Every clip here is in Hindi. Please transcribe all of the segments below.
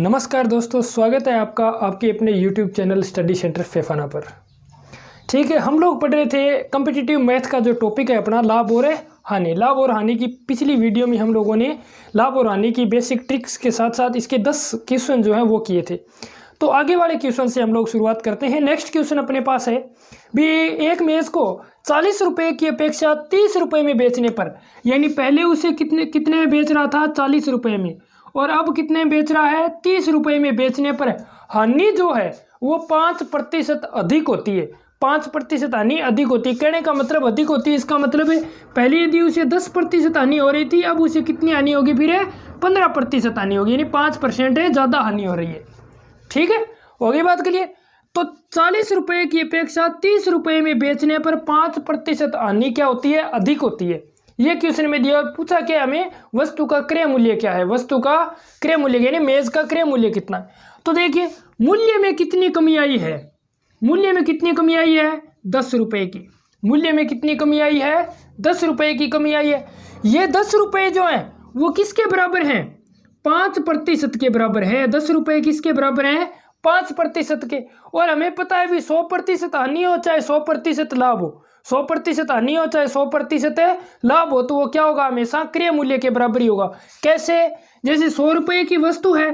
नमस्कार दोस्तों, स्वागत है आपका आपके अपने YouTube चैनल स्टडी सेंटर फैफाना पर। ठीक है, हम लोग पढ़ रहे थे कॉम्पिटिटिव मैथ का जो टॉपिक है अपना लाभ और हानि। लाभ और हानि की पिछली वीडियो में हम लोगों ने लाभ और हानि की बेसिक ट्रिक्स के साथ साथ इसके 10 क्वेश्चन जो है वो किए थे। तो आगे वाले क्वेश्चन से हम लोग शुरुआत करते हैं। नेक्स्ट क्वेश्चन अपने पास है भी, एक मेज़ को 40 रुपये की अपेक्षा 30 रुपये में बेचने पर, यानी पहले उसे कितने में बेच रहा था 40 रुपये में, और अब कितने में बेच रहा है 30 रुपये में बेचने पर हानि जो है वो 5% अधिक होती है। 5% हानि अधिक होती है। कहने का मतलब अधिक होती है, इसका मतलब है पहले यदि उसे 10% हानि हो रही थी, अब उसे कितनी हानि होगी, फिर 15% हानि होगी, यानी 5% है ज़्यादा हानि हो रही है। ठीक है, होगी बात के लिए। तो 40 रुपये की अपेक्षा 30 रुपये में बेचने पर 5% हानि क्या होती है, अधिक होती है। ये क्वेश्चन में दिया, पूछा क्या हमें, वस्तु का क्रय मूल्य क्या है, वस्तु का क्रय मूल्य यानी मेज का क्रय मूल्य कितना है। तो देखिए मूल्य में कितनी कमी आई है, मूल्य में कितनी कमी आई है 10 रुपये की। मूल्य में कितनी कमी आई है 10 रुपये की कमी आई है। ये 10 रुपये जो है वो किसके बराबर हैं, 5% के बराबर है। 10 रुपये किसके बराबर हैं, 5% के। और हमें पता है भी 100% हानि हो चाहे 100% लाभ हो, 100% हानि हो चाहे 100% लाभ हो, तो वो क्या होगा, हमेशा क्रय मूल्य के बराबर ही होगा। कैसे, जैसे 100 रुपये की वस्तु है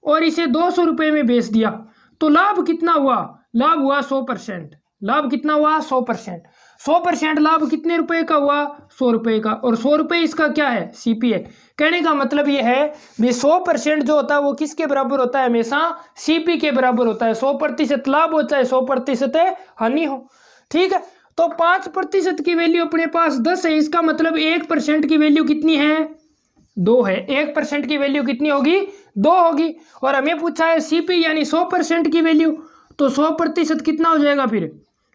और इसे 200 रुपये में बेच दिया, तो लाभ कितना हुआ, लाभ हुआ 100%। लाभ कितना हुआ 100%। 100% लाभ कितने रुपए का हुआ, 100 रुपये का, और 100 रुपये इसका क्या है, सीपी है। कहने का मतलब ये है भी 100% जो होता है वो किसके बराबर होता है, हमेशा सीपी के बराबर होता है। 100% लाभ हो चाहे 100% हानि हो। ठीक है, तो 5% की वैल्यू अपने पास 10 है, इसका मतलब 1% की वैल्यू कितनी है, 2 है। 1% की वैल्यू कितनी होगी, 2 होगी। और हमें पूछा है सीपी यानी 100% की वैल्यू, तो 100% कितना हो जाएगा फिर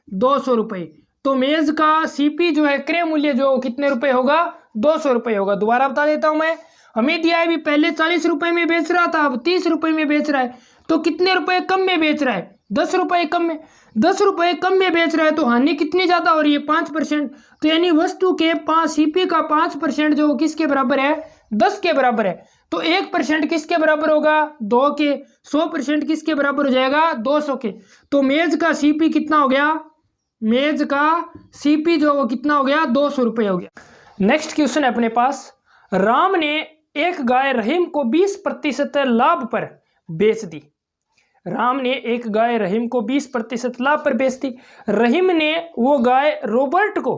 200 रुपये। तो मेज का सीपी जो है क्रय मूल्य जो कितने रुपए होगा, 200 रुपये होगा। दोबारा बता देता हूं मैं, हमें दिया है भी पहले 40 रुपये में बेच रहा था, अब 30 रुपये में बेच रहा है, तो कितने रुपए कम में बेच रहा है, 10 रुपये कम में। 10 रुपये कम में बेच रहा है तो हानि कितनी ज़्यादा हो रही है, 5%। तो यानी वस्तु के 5 सीपी का 5% जो किसके बराबर है, 10 के बराबर है। तो 1% किसके बराबर होगा, 2 के। 100% किसके बराबर हो जाएगा, 200 के। तो मेज का सीपी कितना हो गया, मेज का सीपी जो वो कितना हो गया, 200 रुपये हो गया। नेक्स्ट क्वेश्चन है अपने पास, राम ने एक गाय रहीम को 20% लाभ पर बेच दी। राम ने एक गाय रहीम को 20% लाभ पर बेच दी। रहीम ने वो गाय रॉबर्ट को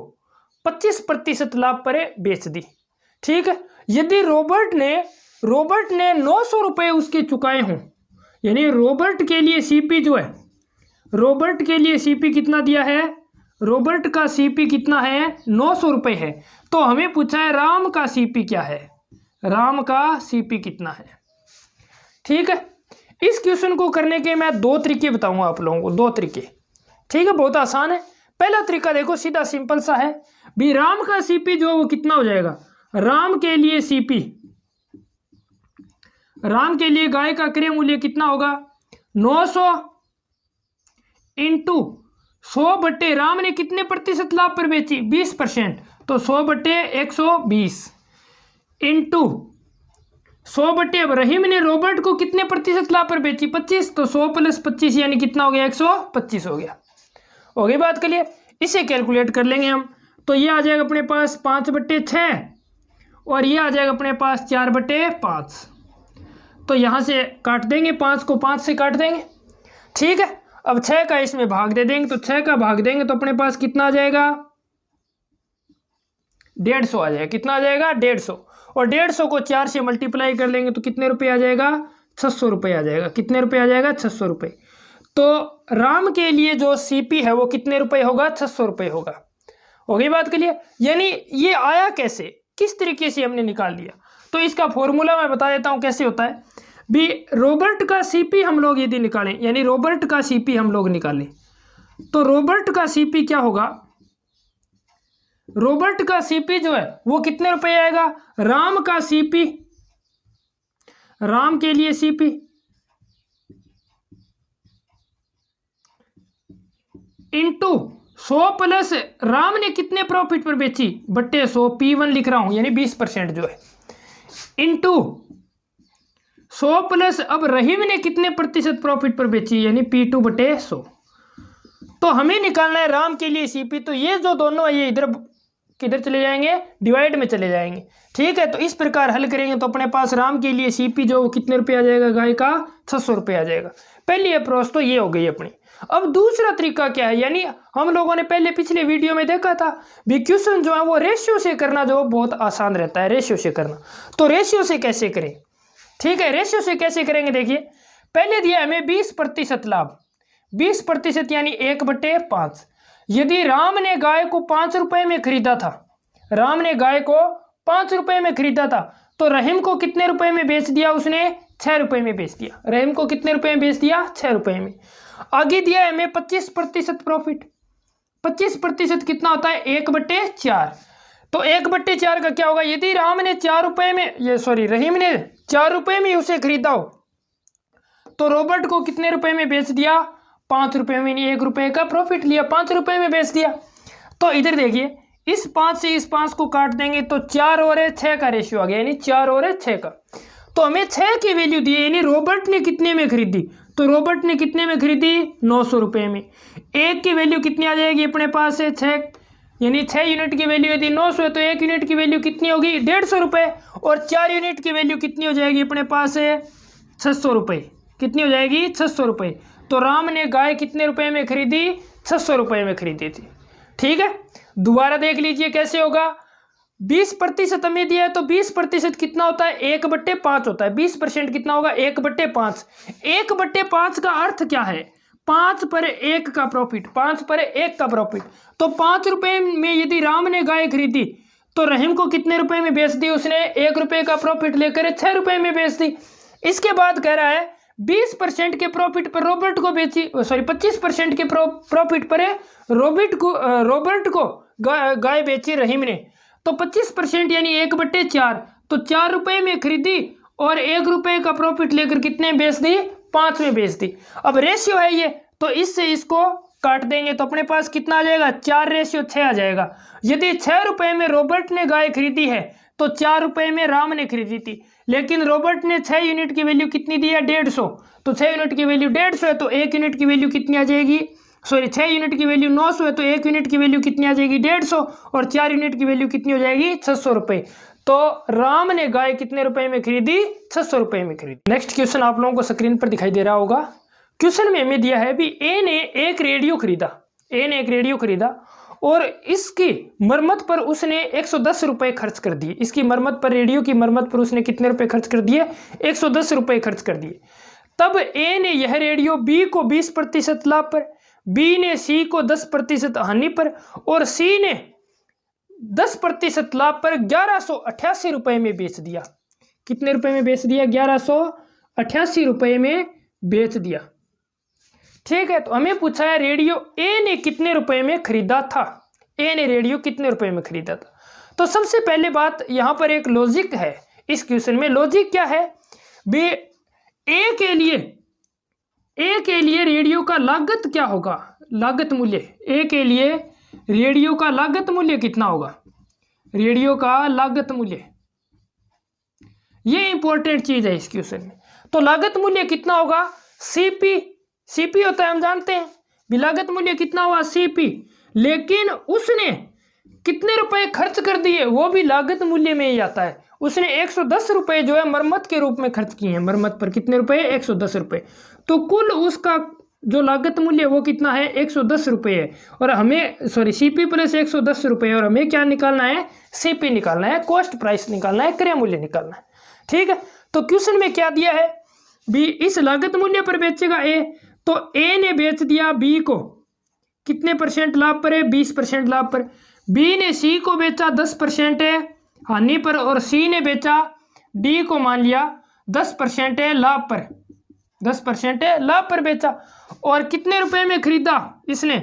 25% लाभ पर बेच दी। ठीक है, यदि रॉबर्ट ने 900 रुपये उसके चुकाए हों, यानी रॉबर्ट के लिए सीपी जो है, रॉबर्ट के लिए सीपी कितना दिया है, रॉबर्ट का सीपी कितना है, 900 रुपये है। तो हमें पूछा है राम का सीपी क्या है, राम का सीपी कितना है। ठीक है, इस क्वेश्चन को करने के मैं 2 तरीके बताऊंगा आप लोगों को, 2 तरीके। ठीक है, बहुत आसान है। पहला तरीका देखो, सीधा सिंपल सा है भी, राम का सीपी जो वो कितना हो जाएगा, राम के लिए सीपी, राम के लिए गाय का क्रय मूल्य कितना होगा, 900 इंटू 100 बटे, राम ने कितने प्रतिशत लाभ पर बेची, 20%, तो 100 बटे 120 इंटू 100 बटे, अब रहीम ने रॉबर्ट को कितने प्रतिशत लाभ पर बेची, 25, तो 100 + 25 यानी कितना हो गया, 125 हो गया। हो गई बात के लिए, इसे कैलकुलेट कर लेंगे हम। तो ये आ जाएगा अपने पास 5/6 और ये आ जाएगा अपने पास 4/5। तो यहाँ से काट देंगे, 5 को 5 से काट देंगे। ठीक है, अब 6 का इसमें भाग दे देंगे, तो 6 का भाग देंगे तो अपने पास कितना आ जाएगा, 150 आ जाएगा। कितना आ जाएगा, 150। और 150 को 4 से मल्टीप्लाई कर लेंगे तो कितने रुपये आ जाएगा, 600 रुपये आ जाएगा। कितने रुपये आ जाएगा, 600 रुपये। तो राम के लिए जो सीपी है वो कितने रुपये होगा, 600 रुपये होगा। हो गई बात के लिए। यानी ये आया कैसे, किस तरीके से हमने निकाल लिया, तो इसका फॉर्मूला मैं बता देता हूँ कैसे होता है भी। रॉबर्ट का सीपी हम लोग यदि निकालें, यानी रॉबर्ट का सीपी हम लोग निकालें, तो रॉबर्ट का सीपी क्या होगा, रॉबर्ट का सीपी जो है वो कितने रुपए आएगा, राम का सीपी, राम के लिए सीपी इंटू 100 प्लस राम ने कितने प्रॉफिट पर बेची बट्टे 100, P1 लिख रहा हूं यानी 20% जो है, इंटू 100 प्लस, अब रहीम ने कितने प्रतिशत प्रॉफिट पर बेची, यानी P2/100। तो हमें निकालना है राम के लिए CP। तो ये जो दोनों है ये इधर किधर चले जाएंगे, डिवाइड में चले जाएंगे। ठीक है, तो इस प्रकार हल करेंगे तो अपने पास राम के लिए CP जो कितने रुपये आ जाएगा, गाय का 600 रुपये आ जाएगा। पहली अप्रोच तो ये हो गई अपनी। अब दूसरा तरीका क्या है, यानी हम लोगों ने पहले पिछले वीडियो में देखा था भी क्वेश्चन जो है वो रेशियो से करना जो बहुत आसान रहता है, रेशियो से करना। तो रेशियो से कैसे करें, ठीक है, रेशियो से कैसे करेंगे, देखिए पहले दिया हमें 20% लाभ, 20% यानी 1/5। यदि राम ने गाय को 5 रुपए में खरीदा था, राम ने गाय को 5 रुपए में खरीदा था, तो रहीम को कितने रुपए में बेच दिया उसने, 6 रुपए में बेच दिया। रहीम को कितने रुपए में बेच दिया, 6 रुपए में। आगे दिया है हमें 25% प्रॉफिट। 25% कितना होता है, 1/4। तो 1/4 का क्या होगा, यदि राम ने 4 रुपए में, रहीम ने 4 रुपए में उसे खरीदा हो, तो रॉबर्ट को कितने रुपए में बेच दिया, 5 रुपए में, 1 रुपए का प्रॉफिट लिया, 5 रुपए में बेच दिया। तो इधर देखिए इस 5 से इस 5 को काट देंगे तो 4 और 6 का रेशियो आ गया, यानी 4 और 6 का। तो हमें 6 की वैल्यू दी, यानी रॉबर्ट ने कितने में खरीदी, तो रॉबर्ट ने कितने में खरीदी, 900 रुपये में। 1 की वैल्यू कितनी आ जाएगी अपने पास है 6, यानी 6 यूनिट की वैल्यू यदि 900 है तो 1 यूनिट की वैल्यू कितनी होगी, 150 रुपये। और 4 यूनिट की वैल्यू कितनी हो जाएगी अपने पास है 600 रुपये। कितनी हो जाएगी, 600 रुपये। तो राम ने गाय कितने रुपए में खरीदी, 600 रुपये में खरीदी थी। ठीक है, दोबारा देख लीजिए कैसे होगा। 20% हमें दिया है तो 20% कितना होता है, 1/5 होता है। 20% कितना होगा, 1/5। 1/5 का अर्थ क्या है, 5/1 का प्रॉफिट, 5/1 का प्रॉफिट। तो 5 रुपये में यदि राम ने गाय खरीदी तो रहीम को कितने रुपए में बेच दी उसने, 1 रुपये का प्रॉफिट लेकर 6 रुपये में बेच दी। इसके बाद कह रहा है 20% के प्रॉफिट पर रॉबर्ट को बेची, 25% के प्रॉफिट पर रॉबर्ट को गाय बेची रहीम ने। तो 25% यानी 1/4, तो 4 रुपये में खरीदी और 1 रुपये का प्रॉफिट लेकर कितने में बेच दी, 5 में बेच दी। अब रेशियो है ये, तो इससे इसको काट देंगे तो अपने पास कितना आ जाएगा, 4/6 आ जाएगा। यदि 6 रुपये में रॉबर्ट ने गाय खरीदी है तो 4 रुपये में राम ने खरीदी थी, लेकिन रॉबर्ट ने 6 यूनिट की वैल्यू कितनी दी है, 150। तो 6 यूनिट की वैल्यू 150 है तो 1 यूनिट की वैल्यू कितनी आ जाएगी, 6 यूनिट की वैल्यू 900 है तो 1 यूनिट की वैल्यू कितनी आ जाएगी, 150। और 4 यूनिट की वैल्यू कितनी हो जाएगी, 600 रुपये। तो राम ने गाय कितने रुपए में खरीदी, 600 रुपये में खरीदी। नेक्स्ट क्वेश्चन आप लोगों को स्क्रीन पर दिखाई दे रहा होगा। क्वेश्चन में हमें दिया है भी ए ने एक रेडियो खरीदा और इसकी मरम्मत पर उसने 110 रुपये खर्च कर दिए। इसकी मरम्मत पर, रेडियो की मरम्मत पर उसने कितने रुपए खर्च कर दिए, 110 रुपये खर्च कर दिए। तब ए ने यह रेडियो बी को 20% लाभ पर, बी ने सी को 10% हानि पर और सी ने 10% लाभ पर 1188 रुपये में बेच दिया। कितने रुपए में बेच दिया, 1188 रुपये में बेच दिया। ठीक है, तो हमें पूछा है रेडियो ए ने कितने रुपए में खरीदा था, ए ने रेडियो कितने रुपए में खरीदा था। तो सबसे पहले बात यहाँ पर एक लॉजिक है इस क्वेश्चन में। लॉजिक क्या है बे, ए के लिए रेडियो का लागत क्या होगा, लागत मूल्य। ए के लिए रेडियो का लागत मूल्य कितना होगा, रेडियो का लागत मूल्य, ये इंपॉर्टेंट चीज है इस क्वेश्चन में। तो लागत मूल्य कितना होगा, सीपी होता है, हम जानते हैं भी लागत मूल्य कितना हुआ, सीपी। लेकिन उसने कितने रुपए खर्च कर दिए वो भी लागत मूल्य में ही आता है। उसने 110 रुपये जो है मरम्मत के रूप में खर्च किए हैं, मरम्मत पर कितने रुपए, 110 रुपये। तो कुल उसका जो लागत मूल्य वो कितना है, 110 रुपये है। और हमें सीपी प्लस 110 रुपये, और हमें क्या निकालना है, सीपी निकालना है, कॉस्ट प्राइस निकालना है, क्रय मूल्य निकालना है। ठीक है, तो क्वेश्चन में क्या दिया है बी इस लागत मूल्य पर बेचेगा ए, तो ए ने बेच दिया बी को कितने % लाभ पर है, 20% लाभ पर। बी ने सी को बेचा 10% है हानि पर, और सी ने बेचा डी को मान लिया 10% है लाभ पर, 10% है लाभ पर बेचा। और कितने रुपए में खरीदा इसने,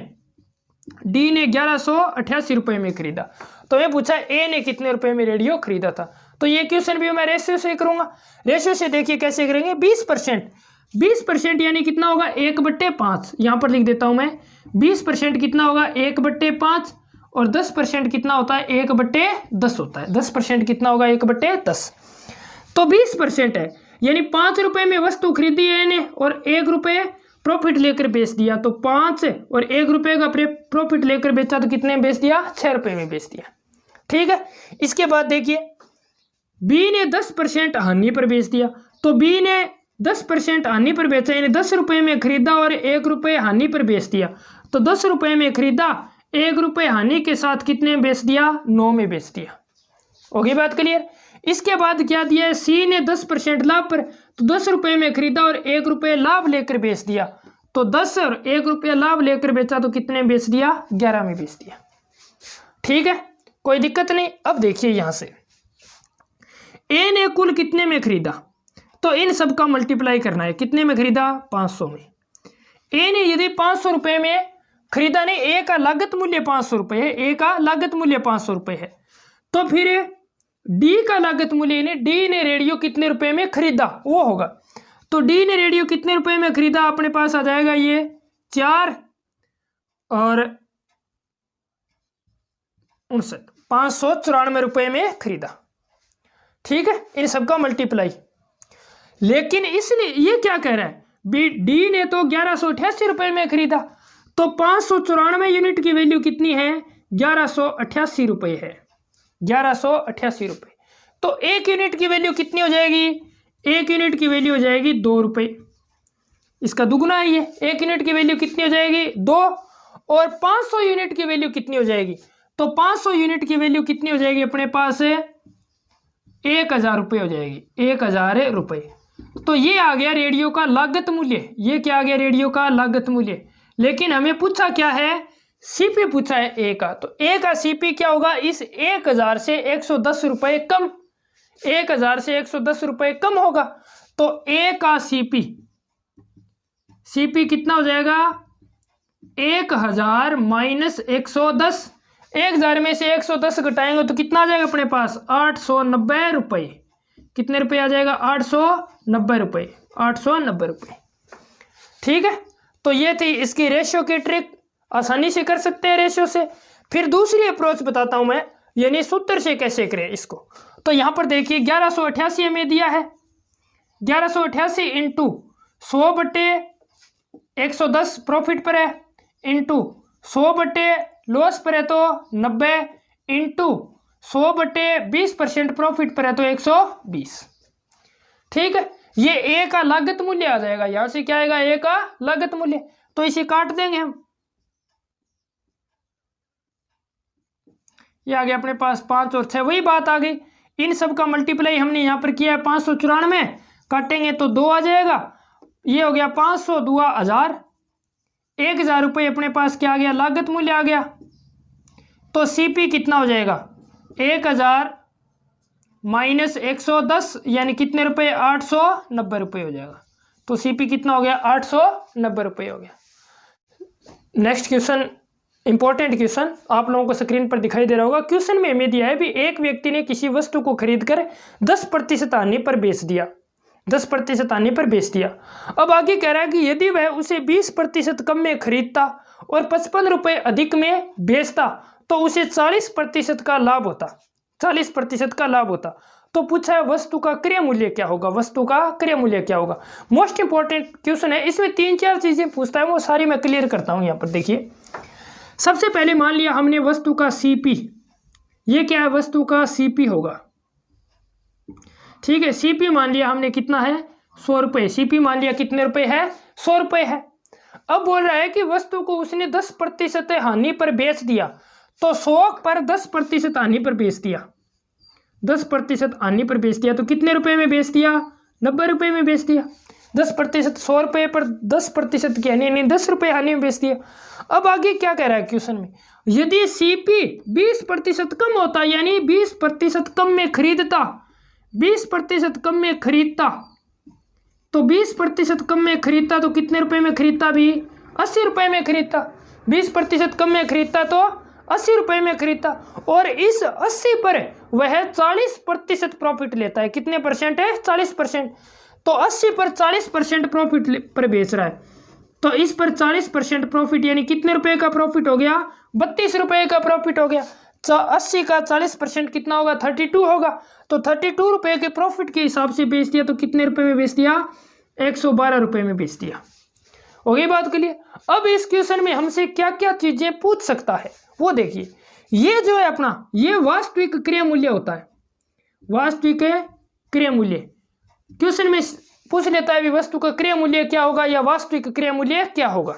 डी ने 1188 रुपये में खरीदा। तो ये पूछा ए ने कितने रुपए में रेडियो खरीदा था। तो ये क्वेश्चन भी मैं रेशियो से करूंगा। रेशियो से देखिए कैसे करेंगे, 20% यानी कितना होगा, 1/5। यहाँ पर लिख देता हूं मैं, 20% कितना होगा, 1/5। और 10% कितना होता है, 1/10 होता है। 10% कितना होगा, 1/10। तो 20% है, यानी 5 रुपए में वस्तु खरीदी है इन्हें और 1 रुपये प्रॉफिट लेकर बेच दिया, तो 5 और 1 रुपये का प्रॉफिट लेकर बेचा तो कितने में बेच दिया, 6 रुपये में बेच दिया। ठीक है, इसके बाद देखिए बी ने 10% हानि पर बेच दिया, तो बी ने 10% हानि पर बेचा, यानी 10 रुपये में खरीदा और 1 रुपये हानि पर बेच दिया, तो 10 रुपये में खरीदा, 1 रुपये हानि के साथ कितने में बेच दिया, 9 में बेच दिया। होगी बात क्लियर। इसके बाद क्या दिया है, सी ने 10% लाभ पर, तो 10 रुपये में खरीदा और 1 रुपये लाभ लेकर बेच दिया, तो 10 और 1 रुपये लाभ लेकर बेचा तो कितने में बेच दिया, 11 में बेच दिया। ठीक है, कोई दिक्कत नहीं। अब देखिए यहां से ए ने कुल कितने में खरीदा, तो इन सब का मल्टीप्लाई करना है, कितने में खरीदा, 500 में। ए ने यदि 500 रुपये में खरीदा, नहीं, ए का लागत मूल्य 500 रुपये है, ए का लागत मूल्य 500 रुपये है, तो फिर डी का लागत मूल्य, यानी डी ने रेडियो कितने रुपए में खरीदा वो होगा, तो डी ने रेडियो कितने रुपए में खरीदा, अपने पास आ जाएगा ये 4 और 59, 594 रुपए में खरीदा। ठीक है, इन सबका मल्टीप्लाई। लेकिन इसने ये क्या कह रहा है, डी ने तो 1188 रुपए में खरीदा, तो 594 यूनिट की वैल्यू कितनी है, 1188 रुपये है, 1188 रुपये। तो 1 यूनिट की वैल्यू कितनी हो जाएगी, 1 यूनिट की वैल्यू हो जाएगी 2 रुपये, इसका दुगुना है ये। 1 यूनिट की वैल्यू कितनी हो जाएगी, 2, और 500 यूनिट की वैल्यू कितनी हो जाएगी, तो 500 यूनिट की वैल्यू कितनी हो जाएगी अपने पास, 1000 रुपये हो जाएगी, 1000 रुपये। तो ये आ गया रेडियो का लागत मूल्य, ये क्या आ गया, रेडियो का लागत मूल्य। लेकिन हमें पूछा क्या है, सीपी पूछा है ए का, तो ए का सीपी क्या होगा, इस 1000 से 110 रुपये कम, 1000 से 110 रुपये कम होगा, तो ए का सीपी कितना हो जाएगा, 1000 माइनस 110, 1000 में से 110 घटाएंगे तो कितना आ जाएगा अपने पास, 890 रुपये। कितने रुपये आ जाएगा, 890 रुपये, 890 रुपये। ठीक है, तो ये थी इसकी रेशियो की ट्रिक, आसानी से कर सकते हैं रेशियो से। फिर दूसरी अप्रोच बताता हूं मैं, यानी सूत्र से कैसे करें इसको। तो यहां पर देखिए 1188 हमें दिया है, 1188 इंटू 100/110 प्रॉफिट पर है, इंटू 100/ लॉस पर है तो 90, इंटू 100/20% प्रॉफिट पर है तो 120। ठीक है, ये ए का लागत मूल्य आ जाएगा, यहां से क्या आएगा, ए का लागत मूल्य, तो इसे काट देंगे हम, ये आ गया अपने पास 5 और 6, वही बात आ गई। इन सब का मल्टीप्लाई हमने यहाँ पर किया है, 594 काटेंगे तो 2 आ जाएगा, ये हो गया 500 दुआ 1000, 1000 रुपये अपने पास क्या आ गया, लागत मूल्य आ गया। तो सीपी कितना हो जाएगा, 1000 माइनस 110, यानी कितने रुपये, 890 रुपये हो जाएगा। तो सीपी कितना हो गया, 890 रुपये हो गया। नेक्स्ट क्वेश्चन, इंपॉर्टेंट क्वेश्चन, आप लोगों को स्क्रीन पर दिखाई दे रहा होगा। क्वेश्चन में हमें दिया है भी एक व्यक्ति ने किसी वस्तु को खरीदकर 10% हानि पर बेच दिया, 10% हानि पर बेच दिया। अब आगे कह रहा है कि यदि वह उसे 20% कम में खरीदता और 55 रुपये अधिक में बेचता तो उसे 40% का लाभ होता, 40% का लाभ होता। तो पूछा है वस्तु का क्रय मूल्य क्या होगा, वस्तु का क्रय मूल्य क्या होगा। मोस्ट इंपॉर्टेंट क्वेश्चन है, इसमें 3-4 चीजें पूछता है, वो सारी मैं क्लियर करता हूं। यहाँ पर देखिए, सबसे पहले मान लिया हमने वस्तु का सीपी, ये क्या है, वस्तु का सीपी होगा। ठीक है, सीपी मान लिया हमने कितना है, 100 रुपये, सीपी मान लिया कितने रुपए है, 100 रुपये है। अब बोल रहा है कि वस्तु को उसने 10% हानि पर बेच दिया, तो 100 पर 10% हानि पर बेच दिया, 10% हानि पर बेच दिया, तो कितने रुपए में बेच दिया, 90 रुपये में बेच दिया। 10%, 100 रुपये पर 10% की हानि, यानी 10 रुपये हानि में बेच दिया। अब आगे क्या कह रहा है क्वेश्चन में, यदि सीपी 20% कम होता, यानी 20% कम में खरीदता, 20% कम में खरीदता, तो 20% कम में खरीदता तो कितने रुपए में खरीदता भी, 80 रुपये में खरीदता। 20% कम में खरीदता तो 80 रुपये में खरीदता, और इस 80 पर वह 40% प्रॉफिट लेता है। कितने परसेंट है, 40%। तो 80 पर 40% प्रॉफिट पर बेच रहा है, तो इस पर 40% प्रॉफिट, यानी कितने रुपए का प्रॉफिट हो गया, 32 रुपये का प्रॉफिट हो गया। 80 का 40% कितना होगा, 32 होगा। तो 32 रुपये के प्रॉफिट के हिसाब से बेच दिया, तो कितने रुपए में बेच दिया, 112 रुपये में बेच दिया। हो गई बात के लिए। अब इस क्वेश्चन में हमसे क्या क्या चीजें पूछ सकता है वो देखिए। ये जो है अपना, ये वास्तविक क्रय मूल्य होता है, वास्तविक क्रय मूल्य। क्वेश्चन में पूछ लेता है भी वस्तु का क्रय मूल्य क्या होगा या वास्तविक क्रय मूल्य क्या होगा।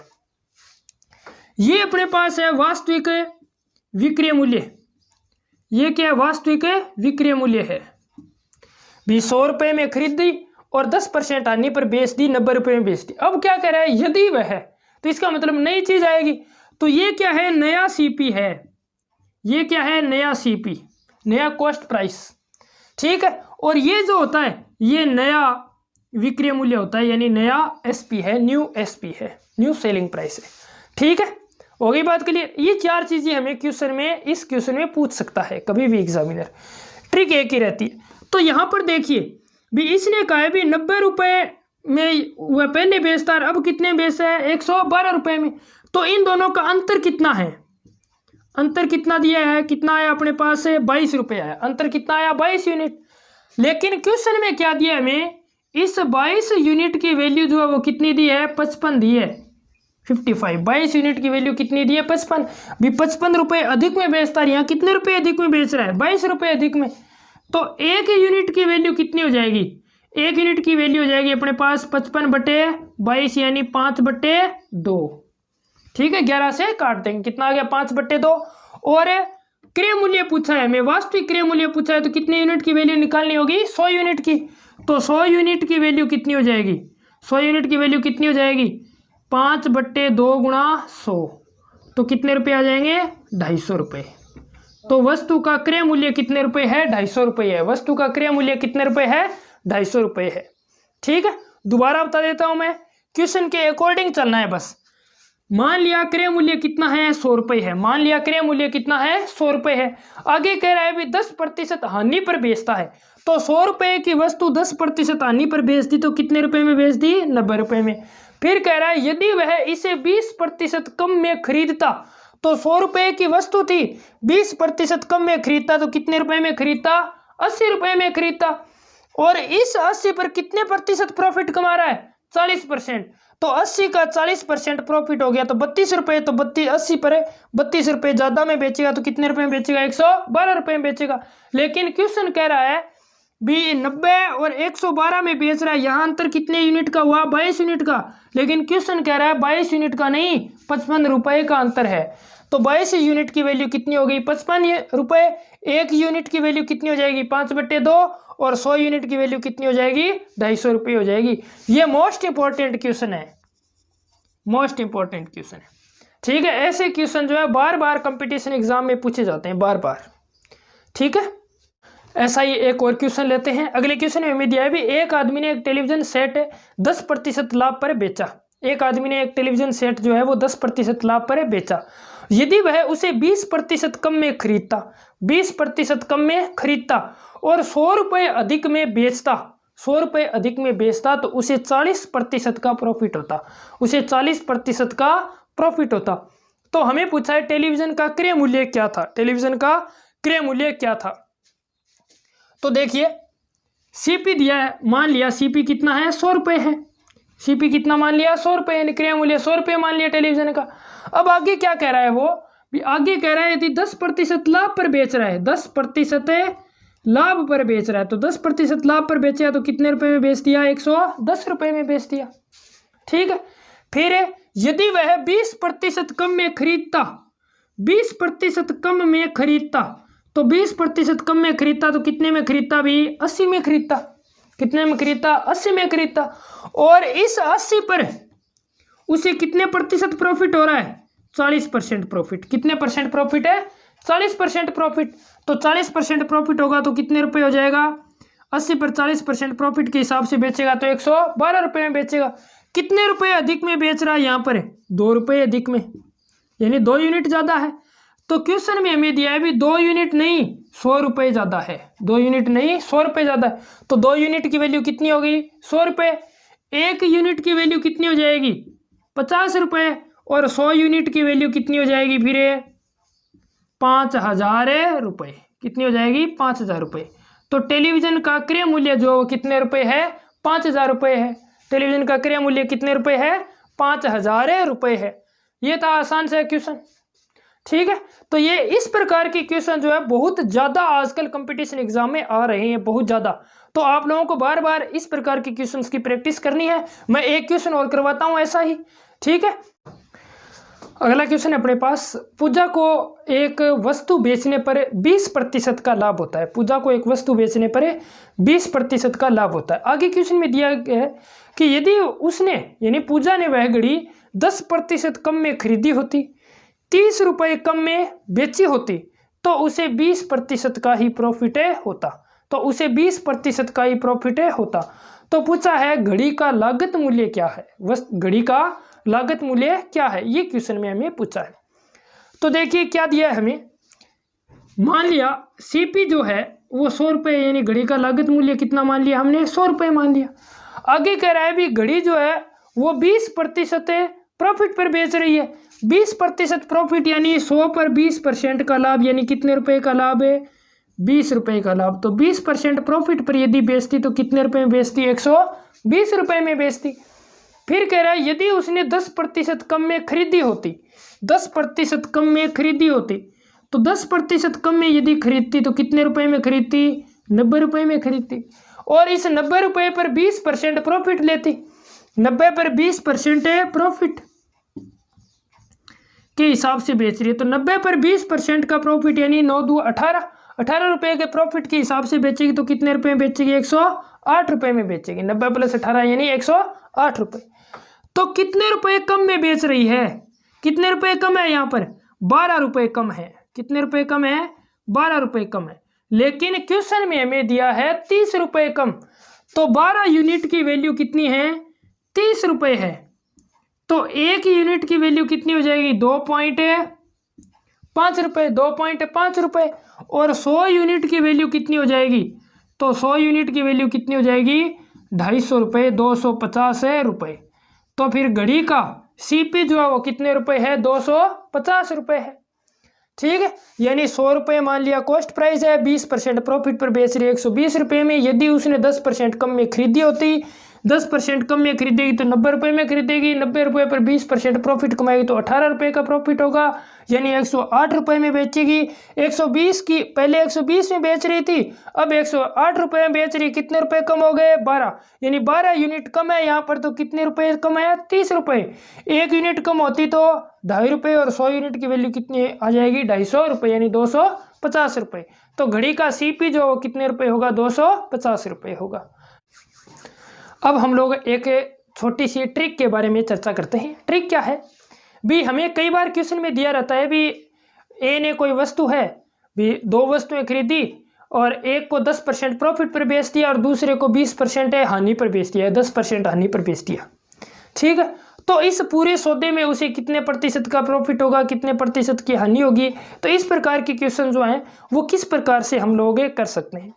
ये अपने पास है वास्तविक विक्रय मूल्य। ये क्या है, वास्तविक विक्रय मूल्य है भी। 100 रुपये में खरीदी और 10% हानि पर बेच दी, 90 रुपये में बेच दी। अब क्या कह रहा है, यदि वह है, तो इसका मतलब नई चीज आएगी। तो ये क्या है, नया सीपी है। ये क्या है, नया सीपी, नया कॉस्ट प्राइस, ठीक है। और ये जो होता है ये नया विक्रय मूल्य होता है, यानी नया एसपी है, न्यू एसपी है, न्यू सेलिंग प्राइस है, ठीक है। हो गई बात के लिए। ये चार चीजें हमें क्वेश्चन में, इस क्वेश्चन में पूछ सकता है कभी भी एग्जामिनर। ट्रिक एक ही रहती है। तो यहाँ पर देखिए भी, इसने कहा है भी 90 रुपये में वह पहले बेचता है, अब कितने बेचता है, 112 रुपये में। तो इन दोनों का अंतर कितना है, अंतर कितना दिया है, कितना आया अपने पास से, 22 रुपये आया। अंतर कितना आया, 22 यूनिट। लेकिन क्वेश्चन में क्या दिया हमें, इस 22 यूनिट की वैल्यू जो है वो कितनी दी है, 55 दी है, 55। 22 यूनिट की वैल्यू कितनी दी है, 55। भी 55 रुपये अधिक में बेचता है, यहाँ कितने रुपए अधिक में बेच रहा है, 22 रुपये अधिक में। तो एक यूनिट की वैल्यू कितनी हो जाएगी, एक यूनिट की वैल्यू हो जाएगी अपने पास 55/22 यानी 5/2, ठीक है। 11 से काट देंगे, कितना आ गया, 5/2। और क्रय मूल्य पूछा है हमें, वास्तविक क्रय मूल्य पूछा है, तो कितने यूनिट की वैल्यू निकालनी होगी, 100 यूनिट की। तो 100 यूनिट की वैल्यू कितनी हो जाएगी, 100 यूनिट की वैल्यू कितनी हो जाएगी, 5/2 गुणा 100, तो कितने रुपए आ जाएंगे, 250 रुपये। तो वस्तु का क्रय मूल्य कितने रुपए है, 250 रुपये है। वस्तु का क्रय मूल्य कितने रुपए है, 250 रुपये है, ठीक है। दोबारा बता देता हूं मैं, क्वेश्चन के अकॉर्डिंग चलना है बस। मान लिया क्रय मूल्य कितना है, 100 रुपये है। मान लिया क्रय मूल्य कितना है, 100 रुपये है। आगे कह रहा है भी 10% हानि पर बेचता है। तो 100 रुपये की वस्तु 10% हानि पर बेच दी, तो कितने रुपए में बेच दी, 90 रुपये में। फिर कह रहा है यदि वह इसे 20% कम में खरीदता, तो 100 रुपये की वस्तु थी, 20% कम में खरीदता, तो कितने रुपए में खरीदता, 80 रुपये में खरीदता। और इस 80 पर कितने प्रतिशत प्रॉफिट कमा रहा है, 40%। तो 80 का 40% प्रॉफिट हो गया, तो 32 रुपये। तो 80 पर 32 रुपये ज्यादा में बेचेगा, तो कितने रुपए में बेचेगा, 112 रुपये में बेचेगा। लेकिन क्वेश्चन कह रहा है भी 90 और 112 में बेच रहा है, यहाँ अंतर कितने यूनिट का हुआ, 22 यूनिट का। लेकिन क्वेश्चन कह रहा है 22 यूनिट का नहीं, 55 रुपये का अंतर है। तो 22 यूनिट की वैल्यू कितनी हो गई, 55 रुपये। एक यूनिट की वैल्यू कितनी हो जाएगी, 5/2। और 100 यूनिट की वैल्यू कितनी हो जाएगी, 250 रुपये हो जाएगी। ये मोस्ट इंपॉर्टेंट क्वेश्चन है, मोस्ट इंपॉर्टेंट क्वेश्चन है, ठीक है। ऐसे क्वेश्चन जो है बार बार कंपटीशन एग्जाम में पूछे जाते हैं, बार बार, ठीक है। ऐसा ही एक और क्वेश्चन लेते हैं। अगले क्वेश्चन में हमें दिया है भी, एक आदमी ने एक टेलीविजन सेट 10% लाभ पर बेचा। एक आदमी ने एक टेलीविजन सेट जो है वो 10% लाभ पर बेचा। यदि वह उसे 20% कम में खरीदता, 20% कम में खरीदता और 100 रुपये अधिक में बेचता, 100 रुपये अधिक में बेचता, तो उसे 40% का प्रॉफिट होता, उसे 40% का प्रॉफिट होता। तो हमें पूछा है टेलीविजन का क्रय मूल्य क्या था, टेलीविजन का क्रय मूल्य क्या था। तो देखिए सीपी दिया है, मान लिया सीपी कितना है, 100 रुपये है। सीपी कितना मान लिया, 100 रुपये, यानी क्रय मूल्य 100 रुपये मान लिया टेलीविजन का। अब आगे क्या कह रहा है वो भी, आगे कह रहा है यदि 10% लाभ पर बेच रहा है, 10% लाभ पर बेच रहा है, तो 10% लाभ पर बेचा तो कितने रुपए में बेच दिया, 110 रुपये में बेच दिया, ठीक है। फिर यदि वह 20% कम में खरीदता, 20% कम में खरीदता, तो 20% कम में खरीदता, तो कितने में खरीदता भी, 80 में खरीदता। कितने में खरीदता, 80 में खरीदता। और इस 80 पर उसे कितने प्रतिशत प्रॉफिट हो रहा है, 40% प्रॉफिट। कितने परसेंट प्रॉफिट है, 40% प्रॉफिट। तो 40% प्रॉफिट होगा तो कितने रुपए हो जाएगा, 80 पर 40% प्रॉफिट के हिसाब से बेचेगा तो 112 रुपये में बेचेगा। कितने रुपए अधिक में बेच रहा है, यहाँ पर 2 रुपये अधिक में, यानी 2 यूनिट ज़्यादा है। तो क्वेश्चन में हमें दिया है भी 2 यूनिट नहीं, 100 रुपये ज़्यादा है, 2 यूनिट नहीं 100 रुपये ज़्यादा है। तो 2 यूनिट की वैल्यू कितनी हो गई, 100 रुपये। 1 यूनिट की वैल्यू कितनी हो जाएगी, 50 रुपये। और 100 यूनिट की वैल्यू कितनी हो जाएगी, फिर 5,000 रुपये। कितनी हो जाएगी? 5,000 रुपये। तो टेलीविज़न का क्रय मूल्य जो कितने रुपए है? 5,000 रुपये है। टेलीविज़न का क्रय मूल्य कितने रुपए है? 5,000 रुपये है। ये था आसान सा क्वेश्चन। ठीक है, तो ये इस प्रकार के क्वेश्चन जो है बहुत ज़्यादा आजकल कंपटीशन एग्जाम में आ रहे हैं, बहुत ज़्यादा। तो आप लोगों को बार बार इस प्रकार के क्वेश्चंस की प्रैक्टिस करनी है। मैं एक क्वेश्चन और करवाता हूँ ऐसा ही। ठीक है, अगला क्वेश्चन है अपने पास। पूजा को एक वस्तु बेचने पर 20% का लाभ होता है। पूजा को एक वस्तु बेचने पर 20% का लाभ होता है। आगे क्वेश्चन में दिया गया है कि यदि उसने यानी पूजा ने वह घड़ी 10% कम में खरीदी होती, 30 रुपये कम में बेची होती, तो उसे 20% का ही प्रॉफिट होता। तो उसे 20% का ही प्रॉफिट होता। तो पूछा है घड़ी का लागत मूल्य क्या है? घड़ी का लागत मूल्य क्या है? ये क्वेश्चन में हमें पूछा है। तो देखिए क्या दिया है हमें। मान लिया सीपी जो है वो 100 रुपये, यानी घड़ी का लागत मूल्य कितना मान लिया हमने? 100 रुपये मान लिया। आगे कह रहा है भी घड़ी जो है वो 20% प्रॉफिट पर बेच रही है। 20% प्रॉफिट यानी 100 पर 20% का लाभ, यानी कितने रुपए का लाभ है? 20 रुपये का लाभ। तो 20% प्रॉफिट पर यदि बेचती तो कितने रुपए में बेचती? 120 रुपये में बेचती। फिर कह रहा है यदि उसने 10% कम में खरीदी होती, 10% कम में खरीदी होती, तो 10% कम में यदि खरीदती तो कितने रुपए में खरीदती? 90 रुपये में खरीदती। और इस 90 रुपये पर 20% प्रॉफिट लेती। 90 पर 20% प्रॉफिट के हिसाब से बेच रही है। तो 90 पर 20% का प्रॉफिट यानी 9 2 18, 18 रुपये के प्रॉफिट के हिसाब से बेचेगी तो कितने रुपए में बेचेगी? 108 रुपये में बेचेगी। 90 प्लस 18 यानी 108 रुपये। तो कितने रुपए कम में बेच रही है? कितने रुपए कम है यहाँ पर? 12 रुपये कम है। कितने रुपए कम है? 12 रुपये कम है। लेकिन क्वेश्चन में हमें दिया है 30 रुपये कम। तो 12 यूनिट की वैल्यू कितनी है? 30 रुपये है। तो एक यूनिट की वैल्यू कितनी हो जाएगी? 2.5 रुपये। 2.5 रुपये। और 100 यूनिट की वैल्यू कितनी हो जाएगी? तो 100 यूनिट की वैल्यू कितनी हो जाएगी? 250 रुपये, 250 रुपये। तो फिर घड़ी का सीपी जो है वो कितने रुपए है? 250 रुपये है। ठीक है, यानी 100 रुपये मान लिया कॉस्ट प्राइस है, 20% प्रॉफिट पर बेच रही है 120 रुपये में। यदि उसने 10% कम में खरीदी होती, 10% कम में खरीदेगी तो 90 रुपये में खरीदेगी। 90 रुपये पर 20% प्रॉफिट कमाएगी तो 18 रुपये का प्रॉफिट होगा, यानी 108 रुपये में बेचेगी। 120 की पहले 120 में बेच रही थी, अब 108 रुपये में बेच रही। कितने रुपए कम हो गए? 12, यानी 12 यूनिट कम है यहाँ पर। तो कितने रुपए कम है? 30 रुपये। एक यूनिट कम होती तो 2.5 रुपये, और 100 यूनिट की वैल्यू कितनी आ जाएगी? 250 रुपये, यानी 250 रुपये। तो घड़ी का सीपी जो कितने रुपये होगा? 250 रुपये होगा। अब हम लोग एक छोटी सी ट्रिक के बारे में चर्चा करते हैं। ट्रिक क्या है भी? हमें कई बार क्वेश्चन में दिया रहता है भी ए ने कोई वस्तु है भी, 2 वस्तुएं खरीदी और एक को 10% प्रॉफिट पर बेच दिया और दूसरे को 20% हानि पर बेच दिया, 10% हानि पर बेच दिया। ठीक है, तो इस पूरे सौदे में उसे कितने प्रतिशत का प्रॉफिट होगा, कितने प्रतिशत की हानि होगी? तो इस प्रकार के क्वेश्चन जो हैं वो किस प्रकार से हम लोग कर सकते हैं?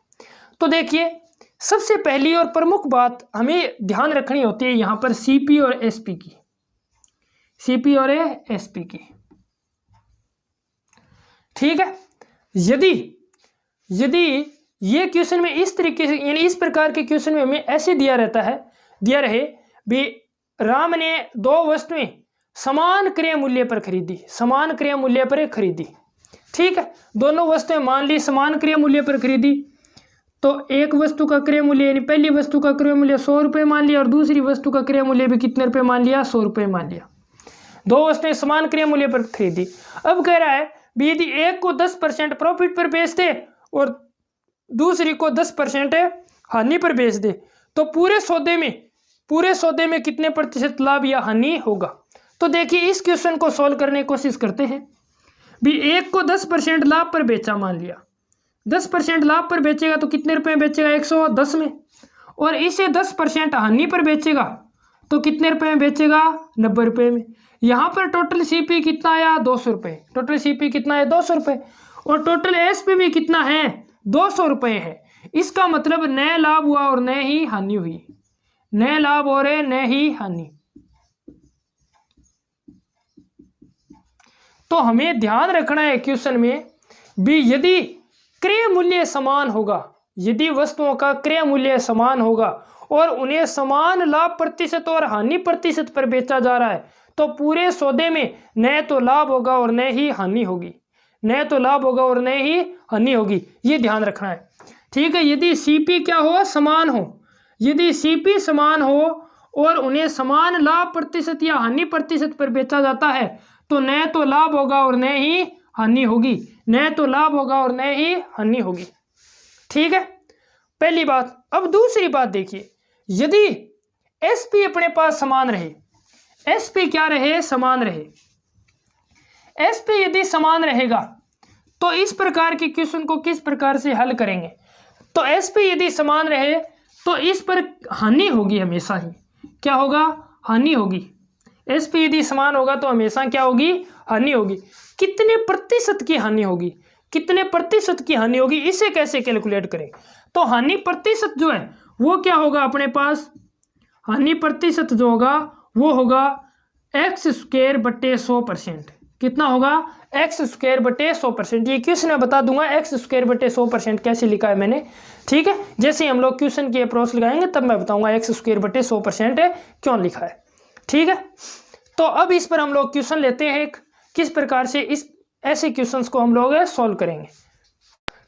तो देखिए, सबसे पहली और प्रमुख बात हमें ध्यान रखनी होती है यहाँ पर सीपी और एसपी की। सीपी और एसपी की। ठीक है, यदि ये क्वेश्चन में इस तरीके से, यानी इस प्रकार के क्वेश्चन में हमें ऐसे दिया रहे भी राम ने 2 वस्तुएं समान क्रय मूल्य पर खरीदी, समान क्रय मूल्य पर खरीदी। ठीक है, दोनों वस्तुएं मान ली समान क्रय मूल्य पर खरीदी, तो एक वस्तु का क्रय मूल्य यानी पहली वस्तु का क्रय मूल्य 100 रुपये मान लिया और दूसरी वस्तु का क्रय मूल्य भी कितने रुपये मान लिया? 100 रुपये मान लिया। 2 वस्तुएं समान क्रय मूल्य पर खरीदी। अब कह रहा है भी यदि एक को 10% प्रॉफिट पर बेच दे और दूसरी को 10% हानि पर बेच दे, तो पूरे सौदे में कितने प्रतिशत लाभ या हानि होगा? तो देखिए, इस क्वेश्चन को सॉल्व करने की कोशिश करते हैं। भी एक को 10% लाभ पर बेचा मान लिया, 10% लाभ पर बेचेगा तो कितने रुपए में बेचेगा? 110 में। और इसे 10% हानि पर बेचेगा तो कितने रुपए में बेचेगा? 90 रुपये में। यहाँ पर टोटल सीपी कितना आया? 200 रुपये। टोटल सीपी कितना है? 200 रुपये। और टोटल एसपी भी कितना है? 200 रुपये है। इसका मतलब न लाभ हुआ और न ही हानि हुई, न लाभ और न ही हानि। तो हमें ध्यान रखना है क्वेश्चन में भी, यदि क्रय मूल्य समान होगा, यदि वस्तुओं का क्रय मूल्य समान होगा और उन्हें समान लाभ प्रतिशत और हानि प्रतिशत पर बेचा जा रहा है, तो पूरे सौदे में न तो लाभ होगा और न ही हानि होगी, न तो लाभ होगा और न ही हानि होगी। ये ध्यान रखना है, ठीक है। यदि सीपी क्या हो, समान हो, यदि सीपी समान हो और उन्हें समान लाभ प्रतिशत या हानि प्रतिशत पर बेचा जाता है, तो न तो लाभ होगा और न ही हानि होगी, न तो लाभ होगा और न ही हानि होगी, ठीक है, पहली बात। अब दूसरी बात देखिए, यदि एसपी अपने पास समान रहे, एसपी क्या रहे, समान रहे, एसपी यदि समान रहेगा तो इस प्रकार के क्वेश्चन को किस प्रकार से हल करेंगे। तो एसपी यदि समान रहे तो इस पर हानि होगी, हमेशा ही क्या होगा, हानि होगी। एसपी यदि समान होगा तो हमेशा क्या होगी, हानि होगी। कितने प्रतिशत की हानि होगी, कितने प्रतिशत की हानि होगी, इसे कैसे कैलकुलेट करें। तो हानि प्रतिशत जो है वो क्या होगा अपने पास, हानि प्रतिशत जो होगा वो होगा x²/100%। कितना होगा, x²/100%। ये क्वेश्चन मैं बता दूंगा x²/100% कैसे लिखा है मैंने, ठीक है। जैसे हम लोग क्वेश्चन की अप्रोच लगाएंगे तब मैं बताऊंगा x²/100% क्यों लिखा है, ठीक है। तो अब इस पर हम लोग क्वेश्चन लेते हैं, किस प्रकार से इस ऐसे क्वेश्चंस को हम लोग सॉल्व करेंगे।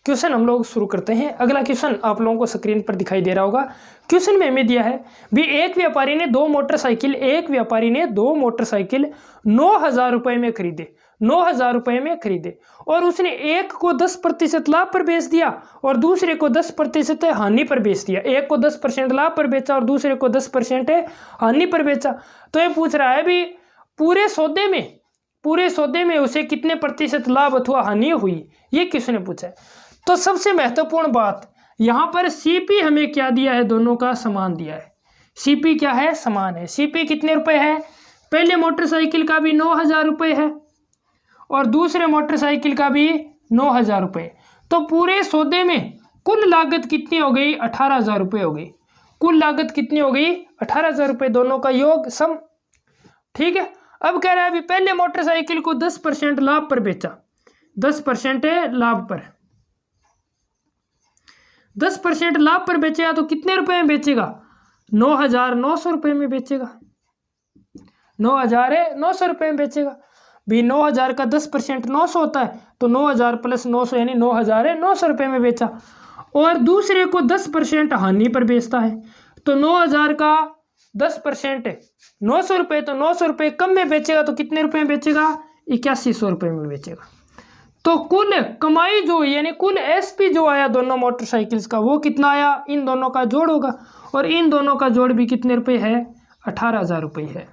क्वेश्चन हम लोग शुरू करते हैं। अगला क्वेश्चन आप लोगों को स्क्रीन पर दिखाई दे रहा होगा। क्वेश्चन में हमें दिया है भी एक व्यापारी ने दो मोटरसाइकिल 9,000 रुपए में खरीदे, 9,000 रुपए में खरीदे, और उसने एक को 10% लाभ पर बेच दिया और दूसरे को 10% हानि पर बेच दिया। एक को 10% लाभ पर बेचा और दूसरे को 10% हानि पर बेचा। तो ये पूछ रहा है भी पूरे सौदे में उसे कितने प्रतिशत लाभ अथवा हानि हुई, ये क्वेश्चन ने पूछा है। तो सबसे महत्वपूर्ण बात यहाँ पर सीपी हमें क्या दिया है, दोनों का समान दिया है। सीपी क्या है, समान है। सीपी कितने रुपए है, पहले मोटरसाइकिल का भी 9,000 रुपये है और दूसरे मोटरसाइकिल का भी 9,000 रुपये। तो पूरे सौदे में कुल लागत कितनी हो गई, 18,000 रुपये हो गई। कुल लागत कितनी हो गई, 18,000 रुपये, दोनों का योग सम, ठीक है। अब कह रहा है अभी पहले मोटरसाइकिल को 10% लाभ पर बेचा, 10% लाभ पर, 10% लाभ पर बेचेगा तो कितने रुपए में बेचेगा, 9,900 रुपये में बेचेगा, 9,900 रुपये में बेचेगा। भी 9,000 का 10% 900 होता है, तो 9,000 + 900 यानी 9,900 रुपये में बेचा। और दूसरे को 10% हानि पर बेचता है, तो 9,000 का 10% 900 रुपये, तो 900 रुपये कम में बेचेगा तो कितने रुपये में बेचेगा, 8100 रुपये में बेचेगा। तो कुल कमाई जो यानी कुल एसपी जो आया दोनों मोटरसाइकिल्स का वो कितना आया, इन दोनों का जोड़ होगा, और इन दोनों का जोड़ भी कितने रुपए है, 18,000 रुपये है।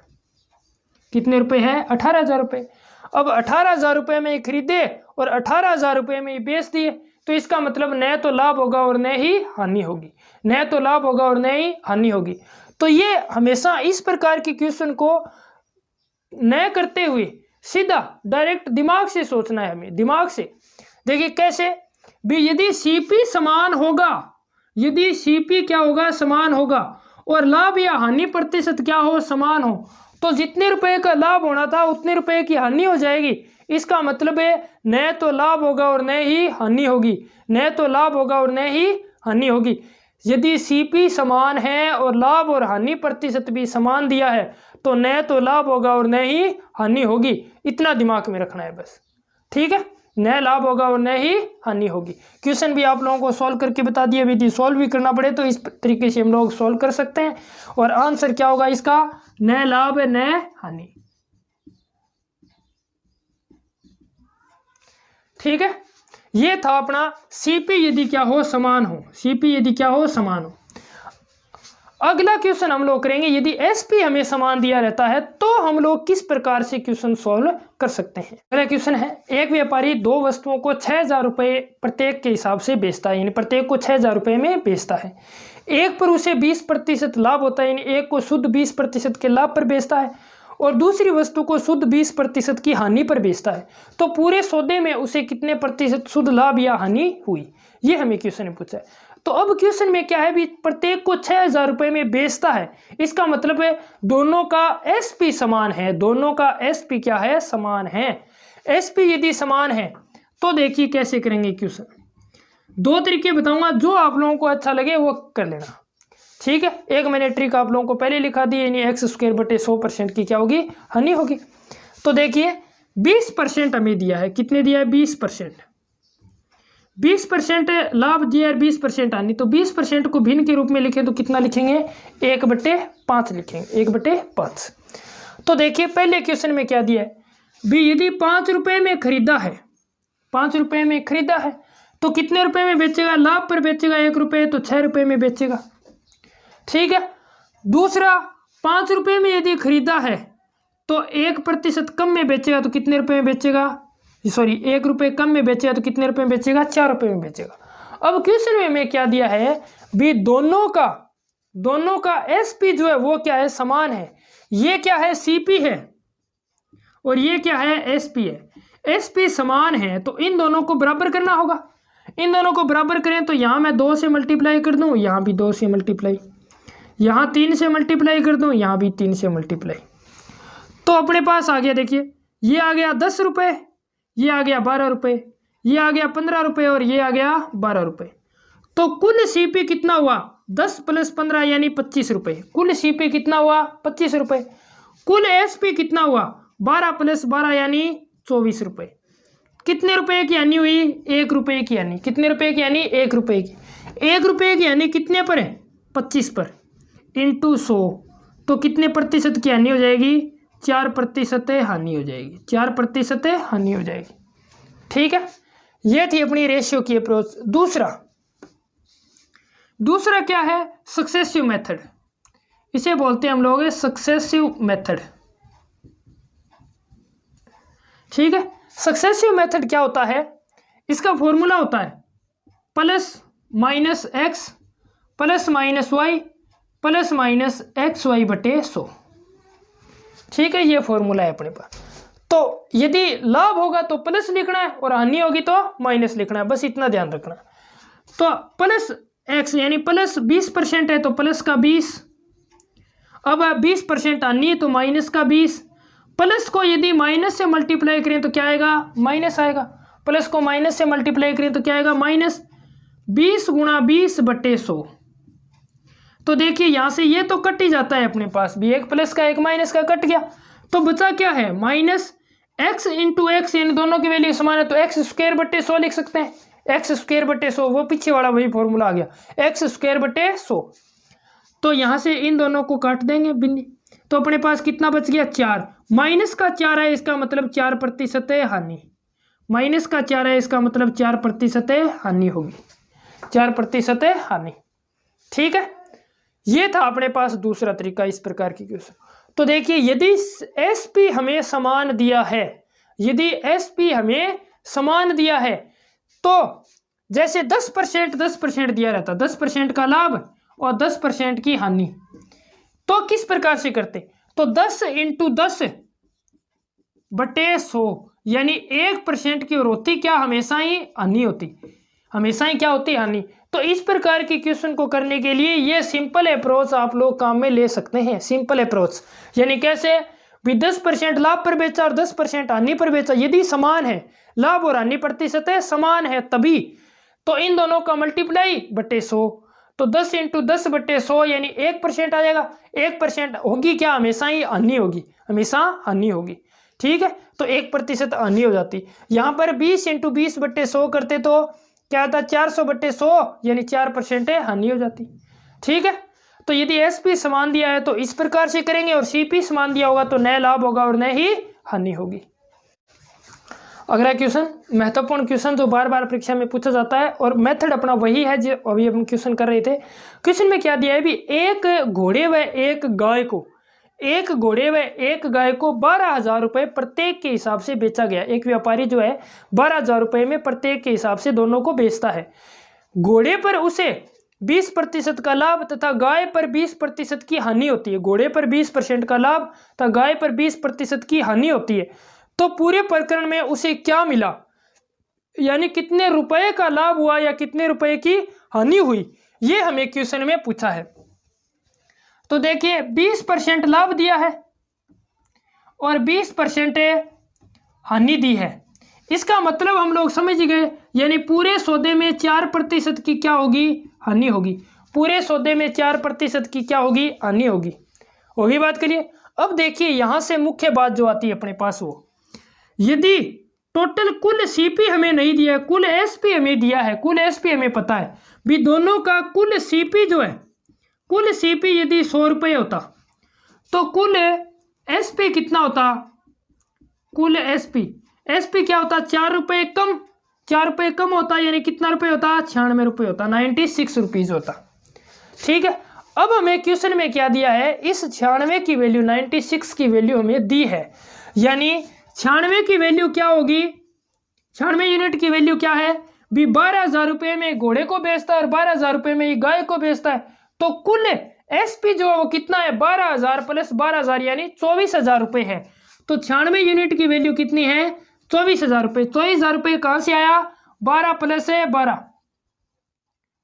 कितने रुपए है, 18,000 रुपये। अब 18,000 रुपये में खरीदे और 18,000 रुपये में बेच दिए, तो इसका मतलब न तो लाभ होगा और न ही हानि होगी, न तो लाभ होगा और न ही हानि होगी। तो ये हमेशा इस प्रकार के क्वेश्चन को न करते हुए सीधा डायरेक्ट दिमाग से सोचना है हमें, दिमाग से। देखिए कैसे भी, यदि सीपी समान होगा, यदि सीपी क्या होगा, समान होगा, और लाभ या हानि प्रतिशत क्या हो, समान हो, तो जितने रुपए का लाभ होना था उतने रुपए की हानि हो जाएगी। इसका मतलब है न तो लाभ होगा और न ही हानि होगी, न तो लाभ होगा और न ही हानि होगी। यदि सीपी समान है और लाभ और हानि प्रतिशत भी समान दिया है, तो न तो लाभ होगा और न ही हानि होगी। इतना दिमाग में रखना है बस, ठीक है। न लाभ होगा और न ही हानि होगी। क्वेश्चन भी आप लोगों को सॉल्व करके बता दिया, यदि सॉल्व भी करना पड़े तो इस तरीके से हम लोग सॉल्व कर सकते हैं। और आंसर क्या होगा इसका, न लाभ न हानि, ठीक है। ये था अपना सीपी यदि क्या हो, समान हो, सीपी यदि क्या हो, समान हो। अगला क्वेश्चन हम लोग करेंगे, यदि एसपी हमें समान दिया रहता है तो हम लोग किस प्रकार से क्वेश्चन सॉल्व कर सकते हैं। अगला क्वेश्चन है, एक व्यापारी दो वस्तुओं को 6,000 रुपये प्रत्येक के हिसाब से बेचता है, यानी प्रत्येक को 6,000 रुपये में बेचता है। एक पर उसे 20% लाभ होता है, यानी एक को शुद्ध 20% के लाभ पर बेचता है और दूसरी वस्तु को शुद्ध 20% की हानि पर बेचता है। तो पूरे सौदे में उसे कितने प्रतिशत शुद्ध लाभ या हानि हुई, ये हमें क्वेश्चन ने पूछा है। तो अब क्वेश्चन में क्या है भी, प्रत्येक को 6,000 रुपये में बेचता है, इसका मतलब है दोनों का एसपी समान है, दोनों का एसपी क्या है, समान है। एसपी यदि समान है तो देखिए कैसे करेंगे क्वेश्चन। दो तरीके बताऊंगा, जो आप लोगों को अच्छा लगे वो कर लेना, ठीक है। एक मैंने ट्रिक आप लोगों को पहले लिखा दी, यानी x²/100% की क्या होगी, हानि होगी। तो देखिए 20% हमें दिया है, कितने दिया है, 20%। 20% लाभ दिया है, 20% हानि, तो 20% को भिन्न के रूप में लिखें तो कितना लिखेंगे, 1/5 लिखेंगे, 1/5। तो देखिए पहले क्वेश्चन में क्या दिया है, भी यदि 5 रुपए में खरीदा है, 5 रुपए में खरीदा है तो कितने रुपए में बेचेगा, लाभ पर बेचेगा 1 रुपये, तो 6 रुपये में बेचेगा, ठीक है। दूसरा 5 रुपये में यदि खरीदा है तो 1% कम में बेचेगा, तो कितने रुपए में बेचेगा, सॉरी 1 रुपये कम में बेचेगा तो कितने रुपए में बेचेगा, 4 रुपये में बेचेगा। अब क्वेश्चन में मैं क्या दिया है, भी दोनों का एसपी जो है वो क्या है, समान है। ये क्या है, सीपी है और ये क्या है, एसपी है। एसपी समान है तो इन दोनों को बराबर करना होगा। इन दोनों को बराबर करें तो यहाँ मैं 2 से मल्टीप्लाई कर दूं, यहाँ भी 2 से मल्टीप्लाई, यहाँ 3 से मल्टीप्लाई कर दूं, यहाँ भी 3 से मल्टीप्लाई। तो अपने पास आ गया, देखिए ये आ गया 10 रुपये, ये आ गया 12 रुपये, ये आ गया 15 रुपये और ये आ गया 12 रुपये। तो कुल सीपी कितना हुआ, 10 + 15 यानी 25 रुपये। कुल सीपी कितना हुआ, 25 रुपये। कुल एसपी कितना हुआ, 12 + 12 यानी 24 रुपये। कितने रुपए की हानि हुई, 1 रुपये की हानि। कितने रुपए की हानि, 1 रुपये की। 1 रुपये की हानि कितने पर है, 25 पर, इंटू 100, तो कितने प्रतिशत की हानि हो जाएगी, 4% हानि हो जाएगी, 4% हानि हो जाएगी, ठीक है। ये थी अपनी रेशियो की अप्रोच। दूसरा क्या है, सक्सेसिव मेथड, इसे बोलते हैं हम लोग सक्सेसिव मेथड, ठीक है। सक्सेसिव मेथड क्या होता है, इसका फॉर्मूला होता है +-x +-y +-xy/100, ठीक है। ये फॉर्मूला है अपने पास। तो यदि लाभ होगा तो प्लस लिखना है और हानि होगी तो माइनस लिखना है, बस इतना ध्यान रखना। तो +x यानी +20% है तो प्लस का 20, अब 20% हानि है तो माइनस का 20। प्लस को यदि माइनस से मल्टीप्लाई करें तो क्या आएगा, माइनस आएगा। प्लस को माइनस से मल्टीप्लाई करें तो क्या आएगा, माइनस। 20 × 20/100। तो देखिए यहाँ से ये तो कट ही जाता है, अपने पास भी एक प्लस का एक माइनस का कट गया, तो बचा क्या है, -x × x, यानी दोनों की वैल्यू समान है तो x²/100 लिख सकते हैं। x²/100 वो पीछे वाला वही फॉर्मूला आ गया, x²/100। तो यहाँ से इन दोनों को काट देंगे बिन्नी, तो अपने पास कितना बच गया, 4। माइनस का 4 है, इसका मतलब 4% हानि। माइनस का 4 है, इसका मतलब 4% हानि होगी, 4% हानि, ठीक है। ये था अपने पास दूसरा तरीका इस प्रकार की क्वेश्चन। तो देखिए यदि एसपी हमें समान दिया है, यदि एसपी हमें समान दिया है तो जैसे 10% दिया रहता, 10% का लाभ और 10% की हानि, तो किस प्रकार से करते, तो 10 × 10/100 यानी 1% की होती, क्या हमेशा ही हानि होती, हमेशा ही क्या होती, हानि। तो इस प्रकार की क्वेश्चन को करने के लिए ये सिंपल अप्रोच आप लोग काम में ले सकते हैं। सिंपल अप्रोच यानी कैसे, भी 10% लाभ पर बेचा और 10% हानि पर बेचा, यदि समान है, लाभ और हानि प्रतिशत समान है तभी, तो इन दोनों का मल्टीप्लाई बटे 100, तो 10 × 10/100 यानी 1% आ जाएगा। 1% होगी क्या, हमेशा ही हानि होगी, हमेशा हानि होगी, ठीक है। तो 1% हानि हो जाती। यहाँ पर 20 × 20/100 करते तो क्या था, 400/100 यानी 4% हानि हो जाती, ठीक है। तो यदि एसपी समान दिया है तो इस प्रकार से करेंगे और सीपी समान दिया होगा तो न लाभ होगा और न ही हानि होगी। अगला क्वेश्चन, महत्वपूर्ण क्वेश्चन जो बार बार परीक्षा में पूछा जाता है और मेथड अपना वही है जो अभी हम क्वेश्चन कर रहे थे। क्वेश्चन में क्या दिया है, भी एक घोड़े व एक गाय को 12,000 रुपये प्रत्येक के हिसाब से बेचा गया। एक व्यापारी जो है 12,000 रुपये में प्रत्येक के हिसाब से दोनों को बेचता है। घोड़े पर उसे 20% का लाभ तथा गाय पर 20% की हानि होती है। घोड़े पर 20% का लाभ तथा गाय पर 20% की हानि होती है। तो पूरे प्रकरण में उसे क्या मिला, यानी कितने रुपए का लाभ हुआ या कितने रुपए की हानि हुई, ये हमें क्वेश्चन में पूछा है। तो देखिए 20% लाभ दिया है और 20% हानि दी है। इसका मतलब हम लोग समझ गए, यानी पूरे सौदे में 4% की क्या होगी, हानि होगी। पूरे सौदे में 4% की क्या होगी, हानि होगी। वही बात करिए। अब देखिए यहाँ से मुख्य बात जो आती है अपने पास, वो यदि टोटल कुल सीपी हमें नहीं दिया है, कुल एसपी हमें दिया है, कुल एसपी हमें पता है भी, दोनों का कुल सीपी जो है, कुल सीपी यदि 100 रुपये होता तो कुल एसपी कितना होता, कुल एसपी क्या होता, 4 रुपये कम, 4 रुपये कम होता, यानी कितना रुपये होता, 96 रुपये होता, 96 रुपीज़ होता। ठीक है। अब हमें क्वेश्चन में क्या दिया है, इस 96 की वैल्यू, 96 की वैल्यू हमें दी है, यानी 96 की वैल्यू क्या होगी, 96 यूनिट की वैल्यू क्या है भी, 12,000 रुपये में घोड़े को बेचता है और 12,000 रुपये में ये गाय को बेचता है। तो कुल एसपी जो है वो कितना है, 12,000 प्लस 12,000 यानी 24,000 रुपये है। तो 96 यूनिट की वैल्यू कितनी है, 24,000 रुपये। 24,000 रुपये कहाँ से आया, 12 प्लस है 12,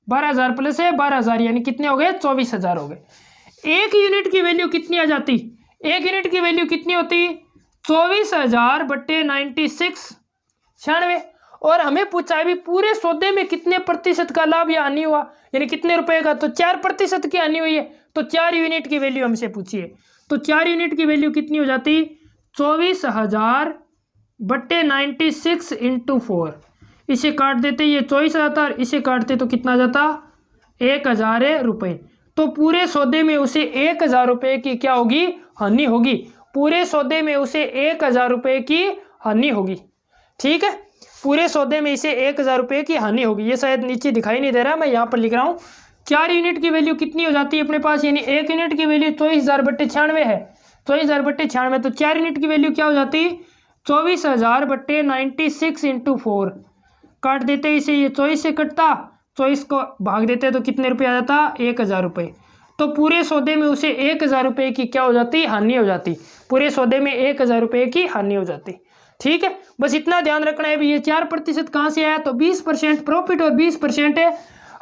12,000 प्लस है 12,000 यानी कितने हो गए, 24,000 हो गए। एक यूनिट की वैल्यू कितनी आ जाती, एक यूनिट की वैल्यू कितनी होती, 24,000 बट्टे 96, 96। और हमें पूछा है भी पूरे सौदे में कितने प्रतिशत का लाभ या हानि हुआ, यानी कितने रुपए का, तो 4% की हानि हुई है। तो 4 यूनिट की वैल्यू हमसे पूछिए, तो 4 यूनिट की वैल्यू कितनी हो जाती, 24,000 बट्टे 96 इंटू 4। इसे काट देते, ये 24,000, इसे काटते तो कितना जाता, 1,000 रुपये। तो पूरे सौदे में उसे 1,000 रुपये की क्या होगी, हानि होगी। पूरे सौदे में उसे 1,000 रुपये की हानि होगी। ठीक है, पूरे सौदे में इसे 1,000 रुपये की हानि होगी। ये शायद नीचे दिखाई नहीं दे रहा, मैं यहाँ पर लिख रहा हूँ। 4 यूनिट की वैल्यू कितनी हो जाती है अपने पास, यानी 1 यूनिट की वैल्यू 24,000 बट्टे 96 है, 24,000 बट्टे 96। तो 4 यूनिट की वैल्यू क्या हो जाती, 24,000 बट्टे 96 इंटू 4। काट देते इसे, ये 24 से कटता, 24 को भाग देते तो कितने रुपये आ जाता, 1,000 रुपये। तो पूरे सौदे में उसे 1,000 रुपये की क्या हो जाती, हानि हो जाती। पूरे सौदे में 1,000 रुपये की हानि हो जाती। ठीक है, बस इतना ध्यान रखना है भी, ये 4% कहाँ से आया, तो 20% प्रॉफिट और 20%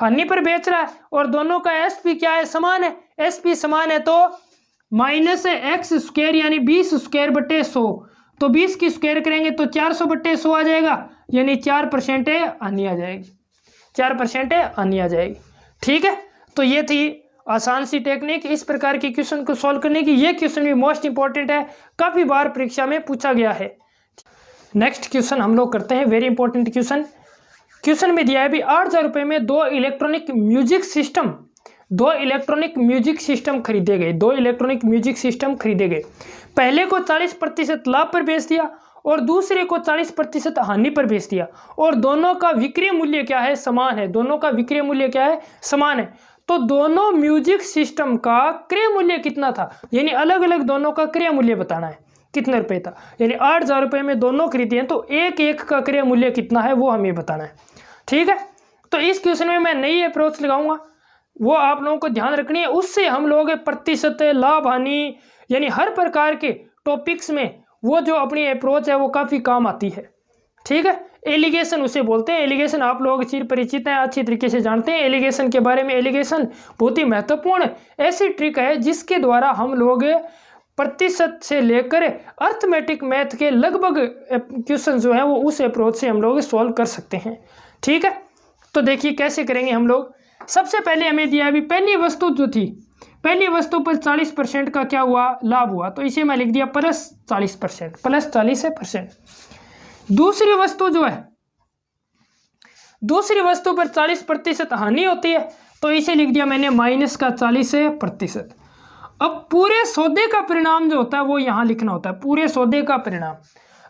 हानि पर बेच रहा है। और दोनों का एसपी क्या है, समान है, एसपी समान है। तो माइनस एक्स स्क्वायर यानी 20 स्क्वायर बटे 100, तो 20 की स्क्वायर करेंगे तो 400 बटे 100 आ जाएगा, यानी 4% हानि आ जाएगी, 4% हानि आ जाएगी। ठीक है, तो ये थी आसान सी टेक्निक इस प्रकार के क्वेश्चन को सॉल्व करने की। ये क्वेश्चन भी मोस्ट इंपॉर्टेंट है, काफ़ी बार परीक्षा में पूछा गया है। नेक्स्ट क्वेश्चन हम लोग करते हैं, वेरी इंपॉर्टेंट क्वेश्चन। क्वेश्चन में दिया है भी 8,000 रुपये में 2 इलेक्ट्रॉनिक म्यूजिक सिस्टम खरीदे गए, 2 इलेक्ट्रॉनिक म्यूजिक सिस्टम खरीदे गए। पहले को 40% लाभ पर बेच दिया और दूसरे को 40% हानि पर बेच दिया, और दोनों का विक्रय मूल्य क्या है, समान है। दोनों का विक्रय मूल्य क्या है, समान है। तो दोनों म्यूजिक सिस्टम का क्रय मूल्य कितना था, यानी अलग अलग दोनों का क्रय मूल्य बताना है, कितने रुपए था। यानी 8,000 रुपये में दोनों खरीदे हैं, तो एक एक का क्रय मूल्य कितना है वो हमें बताना है। ठीक है, तो इस क्वेश्चन में मैं नई अप्रोच लगाऊंगा, वो आप लोगों को ध्यान रखनी है। उससे हम लोग प्रतिशत, लाभ, हानि, यानी हर प्रकार के टॉपिक्स में वो जो अपनी अप्रोच है वो काफ़ी काम आती है। ठीक है, एलिगेशन उसे बोलते हैं। एलिगेशन आप लोग चिर परिचित हैं, अच्छी तरीके से जानते हैं एलिगेशन के बारे में। एलिगेशन बहुत ही महत्वपूर्ण ऐसी ट्रिक है जिसके द्वारा हम लोग प्रतिशत से लेकर अर्थमेटिक मैथ के लगभग क्वेश्चन जो हैं वो उस अप्रोच से हम लोग सॉल्व कर सकते हैं। ठीक है, तो देखिए कैसे करेंगे हम लोग। सबसे पहले हमें दिया अभी पहली वस्तु जो थी, पहली वस्तु पर 40% का क्या हुआ, लाभ हुआ, तो इसे मैं लिख दिया प्लस 40%, प्लस 40%। दूसरी वस्तु जो है, दूसरी वस्तु पर 40% हानि होती है, तो इसे लिख दिया मैंने माइनस का 40%। अब पूरे सौदे का परिणाम जो होता है वो यहाँ लिखना होता है, पूरे सौदे का परिणाम।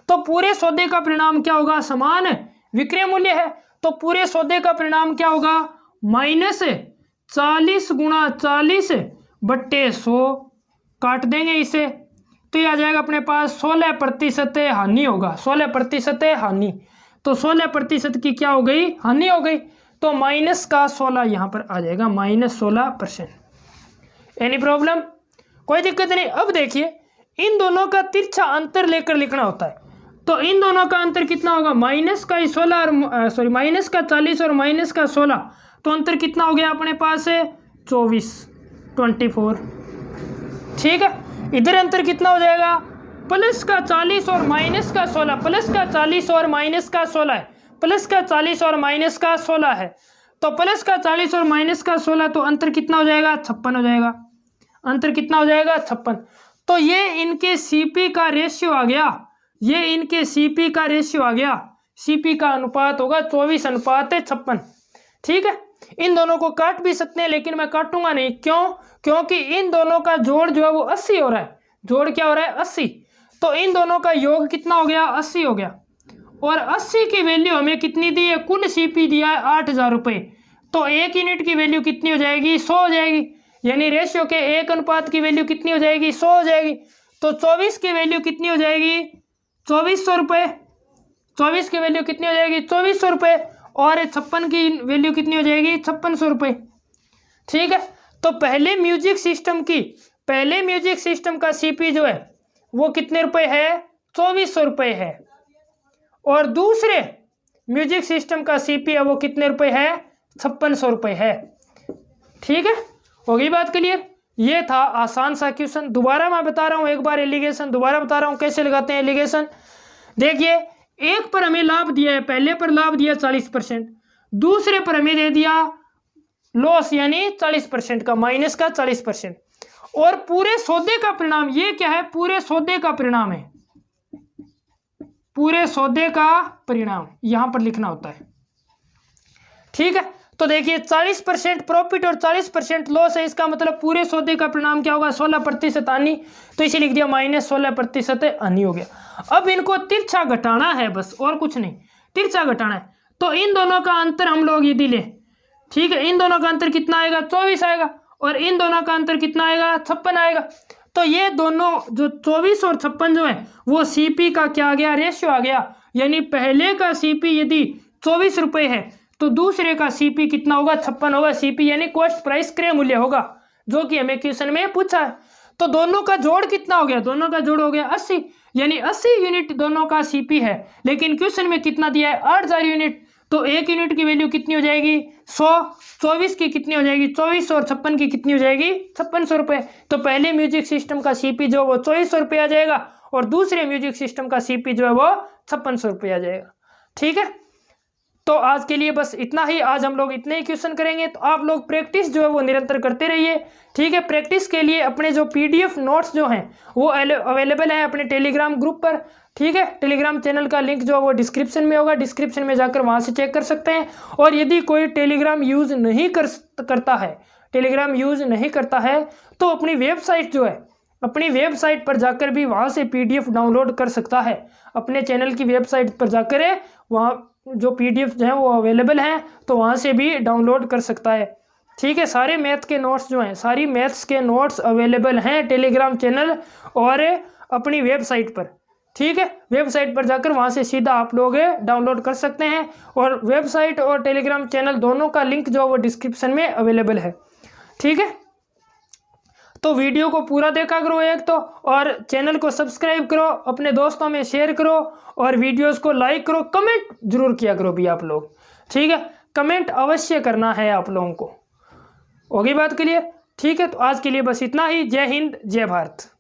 तो पूरे सौदे का परिणाम क्या होगा, समान विक्रय मूल्य है, तो पूरे सौदे का परिणाम क्या होगा, माइनस 40 गुणा 40 बट्टे 100। काट देंगे इसे, तो ये आ जाएगा अपने पास 16% हानि होगा, 16% हानि। तो 16% की क्या हो गई, हानि हो गई। तो माइनस का 16 यहाँ पर आ जाएगा, माइनस 16%। एनी प्रॉब्लम, कोई दिक्कत नहीं। अब देखिए इन दोनों का तिरछा अंतर लेकर लिखना होता है, तो इन दोनों का अंतर कितना होगा, माइनस का 16 और माइनस का 40 और माइनस का 16, तो अंतर कितना हो गया अपने पास 24। ठीक है, इधर अंतर कितना हो जाएगा प्लस का 40 और माइनस का 16, प्लस का 40 और माइनस का 16 है, प्लस का 40 और माइनस का 16 है। तो प्लस का 40 और माइनस का 16, तो अंतर कितना हो जाएगा? 56 हो जाएगा। अंतर कितना हो जाएगा? 56। तो ये इनके सीपी का रेशियो आ गया, ये इनके सीपी का रेशियो आ गया। सीपी का अनुपात होगा 24:56। ठीक है, इन दोनों को काट भी सकते हैं लेकिन मैं काटूंगा नहीं। क्यों? क्योंकि इन दोनों का जोड़ जो है वो 80 हो रहा है। जोड़ क्या हो रहा है? 80। तो इन दोनों का योग कितना हो गया? 80 हो गया। और 80 की वैल्यू हमें कितनी दी है? कुल सीपी दिया है 8000 रुपये। तो 1 यूनिट की वैल्यू कितनी हो जाएगी? 100 हो जाएगी। यानी रेशियो के 1 अनुपात की वैल्यू कितनी हो जाएगी? 100 हो जाएगी। तो 24 की वैल्यू कितनी हो जाएगी? 2400 रुपये। 24 की वैल्यू कितनी हो जाएगी? 2400 रुपये। और 56 की वैल्यू कितनी हो जाएगी? 5600 रुपये। ठीक है, तो पहले म्यूजिक सिस्टम का सीपी जो है वो कितने रुपए है? 2400 रुपये है। और दूसरे म्यूजिक सिस्टम का सीपी है वो कितने रुपए है? 5600 रुपये है। ठीक है, होगी बात क्लियर? ये था आसान सा क्वेश्चन। दोबारा मैं बता रहा हूँ, एक बार एलिगेशन दोबारा बता रहा हूँ कैसे लगाते हैं एलिगेशन। देखिए, एक पर हमें लाभ दिया है, पहले पर लाभ दिया 40%, दूसरे पर हमें दे दिया लॉस यानी 40% का, माइनस का 40%। और पूरे सौदे का परिणाम ये क्या है? पूरे सौदे का परिणाम है, पूरे सौदे का परिणाम यहां पर लिखना होता है। ठीक है, तो देखिए 40% प्रॉफिट और 40% लॉस है, इसका मतलब पूरे सौदे का परिणाम क्या होगा? 16% हानि। तो इसे लिख दिया -16% हानि हो गया। अब इनको तिरछा घटाना है बस, और कुछ नहीं, तिरछा घटाना है। तो इन दोनों का अंतर हम लोग यदि लें, ठीक है, इन दोनों का अंतर कितना आएगा? 24 आएगा। और इन दोनों का अंतर कितना आएगा? 56 आएगा। तो ये दोनों जो 24 और 56 जो है वो सीपी का क्या आ गया? रेशियो आ गया। यानी पहले का सीपी यदि 24 रुपये है तो दूसरे का सीपी कितना होगा? 56 होगा। सीपी यानी कॉस्ट प्राइस क्रय मूल्य होगा, जो कि हमें क्वेश्चन में पूछा है। तो दोनों का जोड़ कितना हो गया? दोनों का जोड़ हो गया 80, यानी 80 यूनिट दोनों का सीपी है। लेकिन क्वेश्चन में कितना दिया है? 8000 यूनिट। तो 1 यूनिट की वैल्यू कितनी हो जाएगी? 100। 24 की कितनी हो जाएगी? 2400। और 56 की कितनी हो जाएगी? 5600 रुपये। तो पहले म्यूजिक सिस्टम का सीपी जो वो 2400 रुपये आ जाएगा, और दूसरे म्यूजिक सिस्टम का सीपी जो है वो 5600 रुपये आ जाएगा। ठीक है, तो आज के लिए बस इतना ही। आज हम लोग इतने ही क्वेश्चन करेंगे, तो आप लोग प्रैक्टिस जो है वो निरंतर करते रहिए। ठीक है, प्रैक्टिस के लिए अपने जो PDF नोट्स जो हैं वो अवेलेबल हैं अपने टेलीग्राम ग्रुप पर। ठीक है, टेलीग्राम चैनल का लिंक जो है वो डिस्क्रिप्शन में होगा, डिस्क्रिप्शन में जाकर वहाँ से चेक कर सकते हैं। और यदि कोई टेलीग्राम यूज़ नहीं करता है तो अपनी वेबसाइट जो है, अपनी वेबसाइट पर जाकर भी वहाँ से PDF डाउनलोड कर सकता है। अपने चैनल की वेबसाइट पर जाकर वहाँ जो PDF जो हैं वो अवेलेबल हैं, तो वहाँ से भी डाउनलोड कर सकता है। ठीक है, सारे मैथ के नोट्स जो हैं, सारी मैथ्स के नोट्स अवेलेबल हैं टेलीग्राम चैनल और अपनी वेबसाइट पर। ठीक है, वेबसाइट पर जाकर वहाँ से सीधा आप लोग डाउनलोड कर सकते हैं। और वेबसाइट और टेलीग्राम चैनल दोनों का लिंक जो वो डिस्क्रिप्शन में अवेलेबल है। ठीक है, तो वीडियो को पूरा देखा करो एक तो, और चैनल को सब्सक्राइब करो, अपने दोस्तों में शेयर करो, और वीडियोस को लाइक करो, कमेंट जरूर किया करो भी आप लोग। ठीक है, कमेंट अवश्य करना है आप लोगों को। होगी बात क्लियर? ठीक है, तो आज के लिए बस इतना ही। जय हिंद, जय भारत।